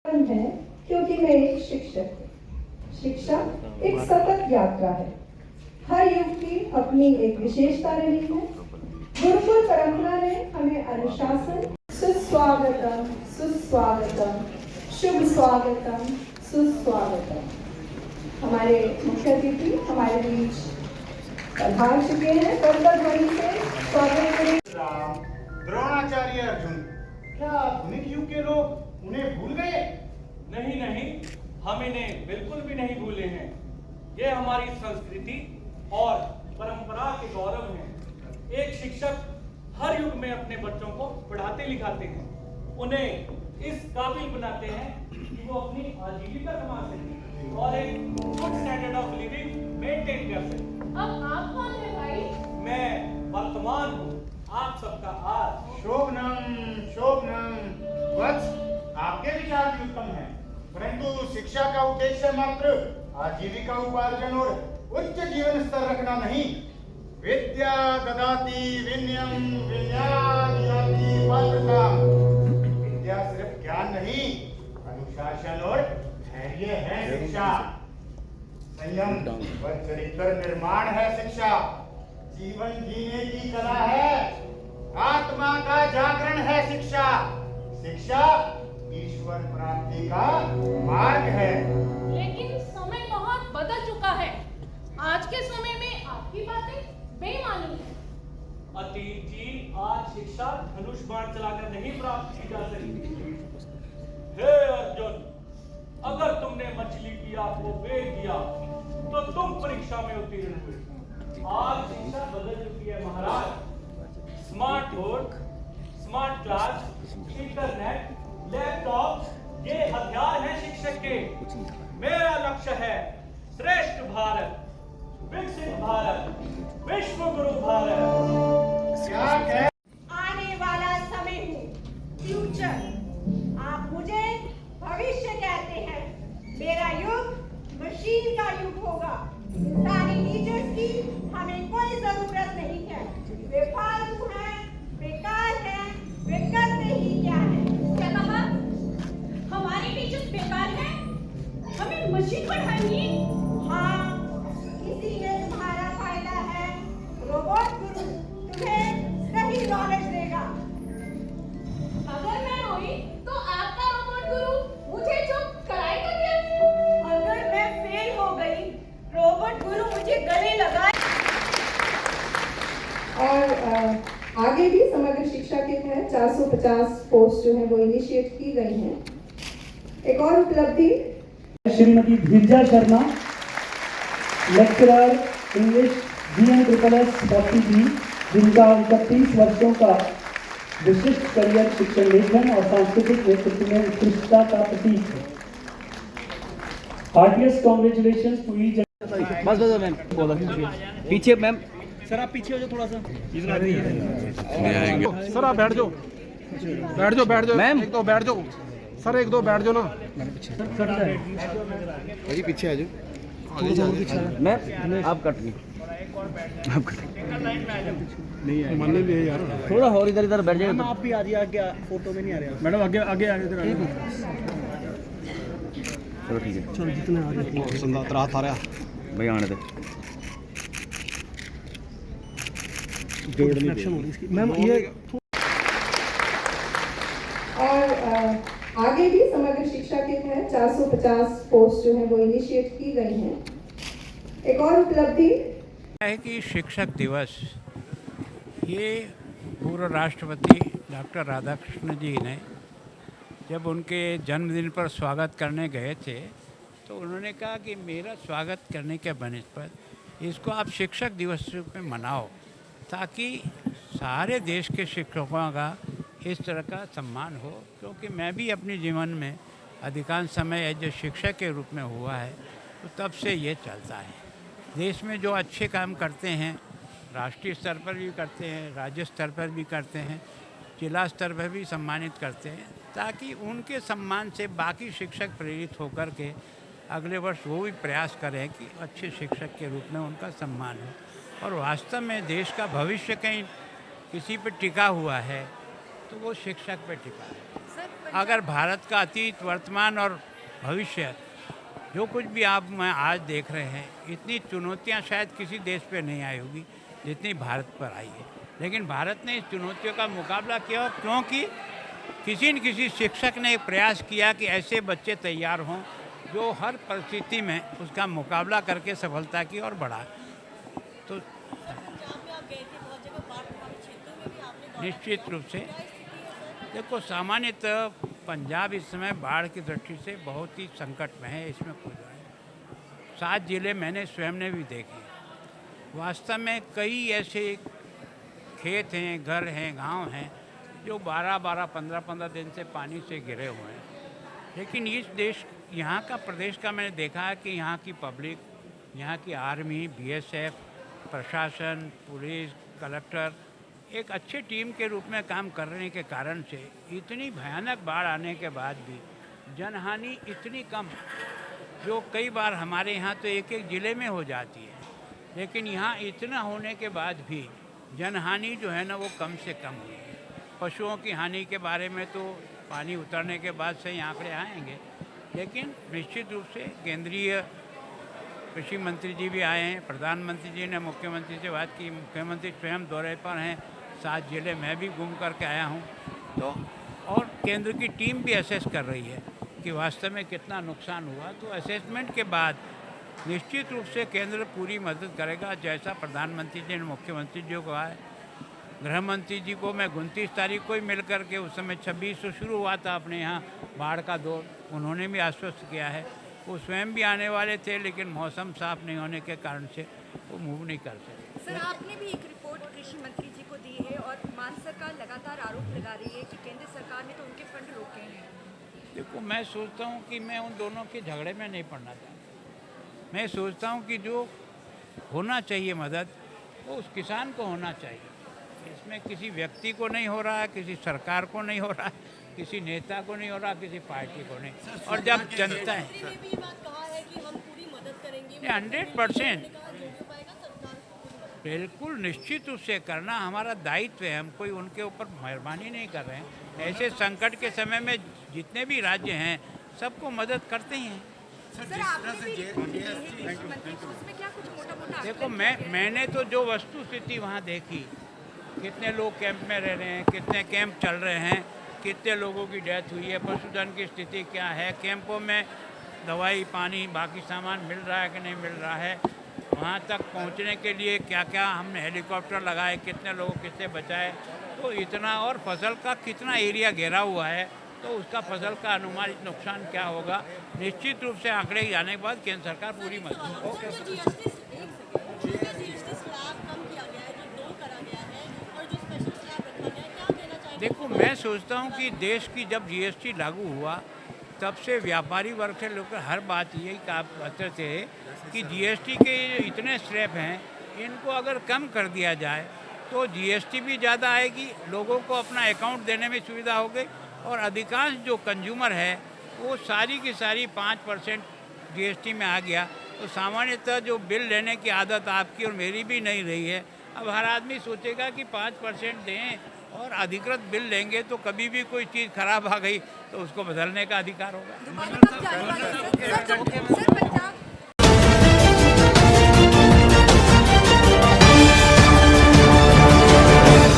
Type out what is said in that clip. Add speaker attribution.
Speaker 1: है क्योंकि मैं एक शिक्षक हूँ। शिक्षा एक सतत यात्रा है। हर युग की अपनी एक विशेषता रही है। गुरुकुल परंपरा ने हमें अनुशासन, सुस्वागतम, सुस्वागतम, शुभ स्वागतम, सुस्वागतम। हमारे मुख्य अतिथि हमारे बीच पधार चुके हैं। करतल ध्वनि से स्वागत करें।
Speaker 2: द्रोणाचार्य अर्जुन, क्या आधुनिक युग के लोग उन्हें भूल गए?
Speaker 3: नहीं नहीं, हम इन्हें बिल्कुल भी नहीं भूले हैं। ये हमारी संस्कृति और परंपरा के गौरव हैं। एक शिक्षक हर युग में अपने बच्चों को पढ़ाते लिखाते हैं, उन्हें इस काबिल बनाते हैं कि वो अपनी आजीविका कमा सकें और एक good standard of living maintain कर सकें।
Speaker 4: अब आप कौन है भाई?
Speaker 3: मैं वर्तमान हूँ, आप सबका आज।
Speaker 2: शोभनम शोभनम। वत्स, आपके विचार भी उत्तम हैं, परंतु शिक्षा का उद्देश्य मात्र आजीविका उपार्जन और उच्च जीवन स्तर रखना नहीं। विद्या ददाति विनयम विनयाति पात्रताम। विद्या सिर्फ ज्ञान नहीं, अनुशासन और धैर्य है शिक्षा। संयम व चरित्र निर्माण है शिक्षा। जीवन जीने की कला है। आत्मा का जागरण है शिक्षा। शिक्षा ईश्वर प्राप्ति का मार्ग है।
Speaker 4: लेकिन समय बहुत बदल चुका है। आज के समय में आपकी बातें बेमानी है।
Speaker 3: अतीत जी, आज शिक्षा धनुष बाण चलाकर नहीं प्राप्त की जा सकती। हे अर्जुन, अगर तुमने मछली की आंख को बेच दिया तो तुम परीक्षा में उत्तीर्ण हुए। आज शिक्षा बदल चुकी है महाराज। Smart board, smart class, internet, laptop ये हथियार हैं शिक्षक के। मेरा लक्ष्य है श्रेष्ठ भारत, विकसित भारत, विश्व गुरु भारत।
Speaker 2: क्या कह
Speaker 5: आने वाला समय है, फ्यूचर। आप मुझे भविष्य कहते हैं। मेरा युग मशीन का युग होगा। इंसानी टीचर्स की हमें कोई जरूरत नहीं है। वे फालतू हैं, बेकार हैं, वे करते ही क्या है?
Speaker 4: क्या कहा? हमारे टीचर्स बेकार हैं? हमें मशीन पढ़ाएंगी?
Speaker 5: हाँ, इसी में तुम्हारा फायदा है। रोबोट गुरु तुम्हें सही नॉलेज देगा।
Speaker 4: अगर मैं रोई तो आपका रोबोट गुरु मुझे चुप कराएगा क्या?
Speaker 5: अगर मैं फेल हो गई, रोबोट गुरु मुझे गले लगाए।
Speaker 1: और आगे भी समग्र शिक्षा के तहत 450 पोस्ट जो है वो इनिशिएट की गई हैं। एक और उपलब्धि
Speaker 6: श्रीमती धीरजा Sharma, lecturer English GN/SSS 40B, जिनका 31 वर्षों का विशिष्ट करियर शिक्षण लेखन और सांस्कृतिक नेतृत्व में उत्कृष्टता का प्रतीक है। Heartiest congratulations to each.
Speaker 7: बस मैम बोला पीछे मैम। सर आप पीछे हो जाओ थोड़ा सा।
Speaker 8: सर आप बैठ जाओ, बैठ जाओ, बैठ जाओ
Speaker 7: मैम।
Speaker 8: एक दो बैठ जाओ सर, एक दो बैठ जाओ ना।
Speaker 7: वही पीछे आ जाओ मैम। आप कट नहीं, आप कट नहीं
Speaker 8: मान ले यार,
Speaker 7: थोड़ा और इधर इधर बैठ जाइए।
Speaker 8: आप भी आ जाइए आगे, फोटो में नहीं आ रहे मैडम। आगे आगे आगे इधर
Speaker 7: चलो ठीक है,
Speaker 8: चलो जितने आगे संदात रात आ रहा
Speaker 7: भाई आने दे।
Speaker 8: मैम ये।
Speaker 1: और आगे भी समग्र शिक्षा के तहत 450 पोस्ट जो है वो इनिशिएट की गई हैं। एक और उपलब्धि
Speaker 9: है कि शिक्षक दिवस ये पूर्व राष्ट्रपति डॉक्टर राधाकृष्ण जी ने जब उनके जन्मदिन पर स्वागत करने गए थे तो उन्होंने कहा कि मेरा स्वागत करने के बनस्पत इसको आप शिक्षक दिवस के रूप में मनाओ, ताकि सारे देश के शिक्षकों का इस तरह का सम्मान हो। क्योंकि मैं भी अपने जीवन में अधिकांश समय एज ए शिक्षक के रूप में हुआ है, तो तब से ये चलता है। देश में जो अच्छे काम करते हैं, राष्ट्रीय स्तर पर भी करते हैं, राज्य स्तर पर भी करते हैं, जिला स्तर पर भी सम्मानित करते हैं, ताकि उनके सम्मान से बाकी शिक्षक प्रेरित होकर के अगले वर्ष वो भी प्रयास करें कि अच्छे शिक्षक के रूप में उनका सम्मान हो। और वास्तव में देश का भविष्य कहीं किसी पर टिका हुआ है तो वो शिक्षक पर टिका है।
Speaker 4: सर
Speaker 9: अगर भारत का अतीत, वर्तमान और भविष्य जो कुछ भी आप मैं आज देख रहे हैं, इतनी चुनौतियां शायद किसी देश पे नहीं आई होगी जितनी भारत पर आई है। लेकिन भारत ने इस चुनौतियों का मुकाबला किया, क्योंकि किसी न किसी शिक्षक ने एक प्रयास किया कि ऐसे बच्चे तैयार हों जो हर परिस्थिति में उसका मुकाबला करके सफलता की ओर बढ़ा। तो निश्चित रूप से देखो, सामान्यतः पंजाब इस समय बाढ़ की दृष्टि से बहुत ही संकट में है, इसमें कोई बात नहीं। 7 जिले मैंने स्वयं ने भी देखे। वास्तव में कई ऐसे खेत हैं, घर हैं, गांव हैं जो 12-12, 15-15 दिन से पानी से घिरे हुए हैं। लेकिन इस देश, यहाँ का प्रदेश का मैंने देखा है कि यहाँ की पब्लिक, यहाँ की आर्मी, BSF, प्रशासन, पुलिस, कलेक्टर एक अच्छे टीम के रूप में काम करने के कारण से इतनी भयानक बाढ़ आने के बाद भी जनहानि इतनी कम, जो कई बार हमारे यहाँ तो एक ज़िले में हो जाती है, लेकिन यहाँ इतना होने के बाद भी जनहानि जो है ना वो कम से कम हुई है। पशुओं की हानि के बारे में तो पानी उतरने के बाद से ही आंकड़े आएंगे, लेकिन निश्चित रूप से केंद्रीय कृषि मंत्री जी भी आए हैं, प्रधानमंत्री जी ने मुख्यमंत्री से बात की, मुख्यमंत्री स्वयं दौरे पर हैं, 7 जिले मैं भी घूम करके आया हूं। तो और केंद्र की टीम भी असेस कर रही है कि वास्तव में कितना नुकसान हुआ। तो असेसमेंट के बाद निश्चित रूप से केंद्र पूरी मदद करेगा, जैसा प्रधानमंत्री जी ने मुख्यमंत्री जी को कहा है। गृह मंत्री जी को मैं 29 तारीख को ही मिल करके, उस समय 26 से शुरू हुआ था अपने यहाँ बाढ़ का दौर, उन्होंने भी आश्वस्त किया है। वो स्वयं भी आने वाले थे, लेकिन मौसम साफ नहीं होने के कारण से वो मूव नहीं कर सके।
Speaker 10: सर, आपने भी एक रिपोर्ट कृषि मंत्री जी को दी है और मान सरकार लगातार आरोप लगा रही है कि केंद्र सरकार ने तो उनके फंड रोके हैं।
Speaker 9: देखो, मैं सोचता हूँ कि मैं उन दोनों के झगड़े में नहीं पड़ना चाहता। मैं सोचता हूँ कि जो होना चाहिए मदद, वो उस किसान को होना चाहिए। इसमें किसी व्यक्ति को नहीं हो रहा है, किसी सरकार को नहीं हो रहा है, किसी नेता को नहीं हो रहा, किसी पार्टी को नहीं। और जब जनता है 100% बिल्कुल निश्चित रूप से करना हमारा दायित्व है। हम कोई उनके ऊपर मेहरबानी नहीं कर रहे हैं। ऐसे संकट के समय में जितने भी राज्य हैं सबको मदद करते ही हैं। देखो, मैंने तो जो वस्तु स्थिति वहाँ देखी, कितने लोग कैंप में रह रहे हैं, कितने कैंप चल रहे हैं, कितने लोगों की डेथ हुई है, पशुधन की स्थिति क्या है, कैंपों में दवाई, पानी, बाकी सामान मिल रहा है कि नहीं मिल रहा है, वहाँ तक पहुँचने के लिए क्या क्या हमने हेलीकॉप्टर लगाए, कितने लोगों किससे बचाए, तो इतना, और फसल का कितना एरिया घेरा हुआ है, तो उसका फसल का अनुमानित नुकसान क्या होगा। निश्चित रूप से आंकड़े जाने के बाद केंद्र सरकार पूरी मदद। देखो, मैं सोचता हूँ कि देश की जब GST लागू हुआ तब से व्यापारी वर्ग से लेकर हर बात यही कहते थे कि GST के इतने स्लैब हैं, इनको अगर कम कर दिया जाए तो GST भी ज़्यादा आएगी, लोगों को अपना अकाउंट देने में सुविधा हो गई, और अधिकांश जो कंज्यूमर है वो सारी की सारी 5% GST में आ गया। तो सामान्यतः जो बिल लेने की आदत आपकी और मेरी भी नहीं रही है, अब हर आदमी सोचेगा कि 5% दें और अधिकृत बिल लेंगे तो कभी भी कोई चीज़ खराब आ गई तो उसको बदलने का अधिकार होगा।